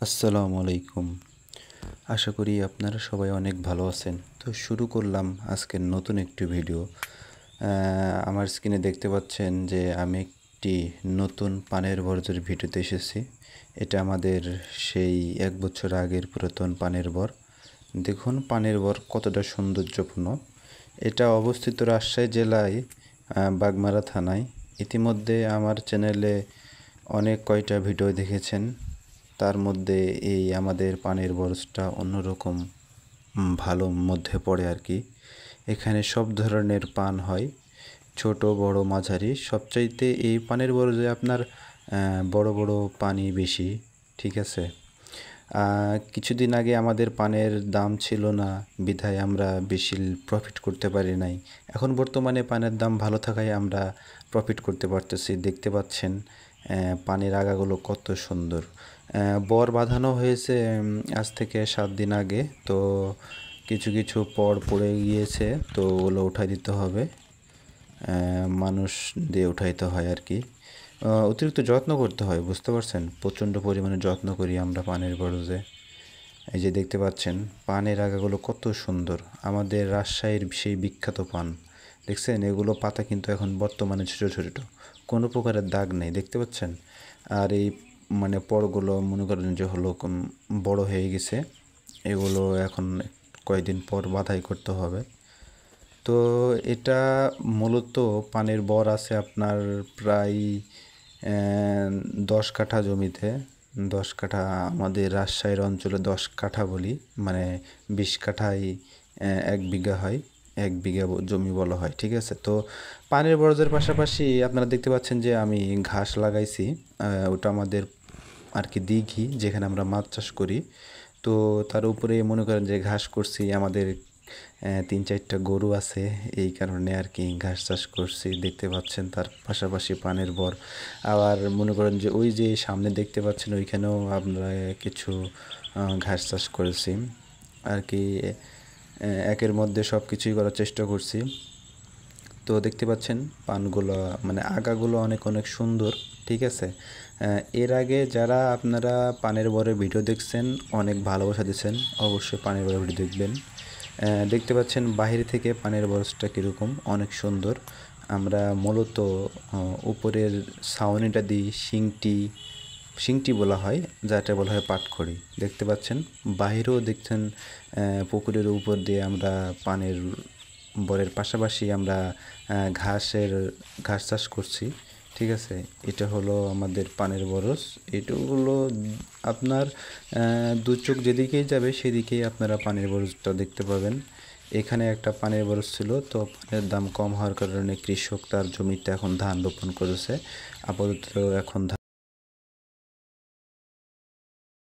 আসসালামু আলাইকুম। আশা করি আপনারা সবাই অনেক ভালো আছেন। তো শুরু করলাম আজকের নতুন একটি ভিডিও। আমার স্ক্রিনে দেখতে পাচ্ছেন যে আমি একটি নতুন পানের বরজের ভিডিওতে এসেছি। এটা আমাদের সেই ১ বছর আগের পুরাতন পানের বর। দেখুন পানের বর কতটা সৌন্দর্যপূর্ণ। এটা অবস্থিত রাজশাহী জেলায় বাগমারা থানায়। ইতিমধ্যে আমার চ্যানেলে অনেক কয়টা ভিডিও দেখেছেন। তার মধ্যে এই আমাদের পানের বরজটা অন্যরকম ভালো মধ্যে পড়ে আর কি। এখানে সব ধরনের পান হয়, ছোট বড় মাঝারি। সবচাইতে এই পানের বরজে আপনার বড় বড় পানি বেশি, ঠিক আছে। কিছুদিন আগে আমাদের পানের দাম ছিল না বিধায় আমরা বেশি প্রফিট করতে পারি নাই। এখন বর্তমানে পানের দাম ভালো থাকায় আমরা প্রফিট করতে পারতেছি। দেখতে পাচ্ছেন পানের আগাগুলো কত সুন্দর। বর বাঁধানো হয়েছে আজ থেকে 7 দিন আগে। তো কিছু কিছু পড়ে গিয়েছে, তো ওগুলো উঠাই দিতে হবে। মানুষ দিয়ে উঠাইতে হয় আর কি। অতিরিক্ত যত্ন করতে হয়, বুঝতে পারছেন। প্রচণ্ড পরিমাণে যত্ন করি আমরা পানের বরজে। এই যে দেখতে পাচ্ছেন পানের আগাগুলো কত সুন্দর, আমাদের রাজশাহীর সেই বিখ্যাত পান। দেখছেন এগুলো পাতা কিন্তু এখন বর্তমানে ছোটো ছোটো, কোনো প্রকারের দাগ নেই, দেখতে পাচ্ছেন। আর এই পরগুলো মনে করেন যে হলো বড় হয়ে গেছে। এগুলো এখন কয়েকদিন পর বাধাই করতে হবে। তো এটা মূলত পানের বর আছে আপনার প্রায় 10 কাঠা জমিতে। 10 কাঠা, আমাদের রাজশাহীর অঞ্চলে 10 কাঠা বলি, 20 কাঠায় 1 বিঘা হয়। 1 বিঘা জমি বলা হয়, ঠিক আছে। তো পানের বরজের পাশাপাশি আপনারা দেখতে পাচ্ছেন যে আমি ঘাস লাগাইছি। ওটা আমাদের আর কি দিঘি, যেখানে আমরা মাছ চাষ করি। তো তার উপরে মনে করেন যে ঘাস করছি, আমাদের 3-4টা গরু আছে, এই কারণে আর কি ঘাস চাষ করছি। দেখতে পাচ্ছেন তার পাশাপাশি পানের বর। আবার মনে করেন যে ওই যে সামনে দেখতে পাচ্ছেন ওইখানেও আমরা কিছু ঘাস চাষ করেছি আর কি। একের মধ্যে সব কিছুই করার চেষ্টা করছি। তো দেখতে পাচ্ছেন পানগুলো আগাগুলো অনেক অনেক সুন্দর, ঠিক আছে। এর আগে যারা আপনারা পানের বরের ভিডিও দেখছেন, অনেক ভালোবাসা দিচ্ছেন, অবশ্যই পানের বরের ভিডিও দেখবেন। দেখতে পাচ্ছেন বাহির থেকে পানের বরজটা কীরকম, অনেক সুন্দর। আমরা মূলত উপরের ছাউনিটা দিই শিংটি বলা হয়, যাটা বলা হয় পাটখড়ি। দেখতে পাচ্ছেন বাহিরেও দেখছেন পুকুরের উপর দিয়ে আমরা পানের বরের পাশাপাশি আমরা ঘাস চাষ করছি, ঠিক আছে। এটা হলো আমাদের পানের বরজ। এটাগুলো আপনার 2 চোখ যেদিকেই যাবে সেদিকেই আপনারা পানের বরজটা দেখতে পাবেন। এখানে একটা পানের বরজ ছিল, তো পানের দাম কম হওয়ার কারণে কৃষক তার জমিতে এখন ধান রোপণ করেছে। আপাতত এখন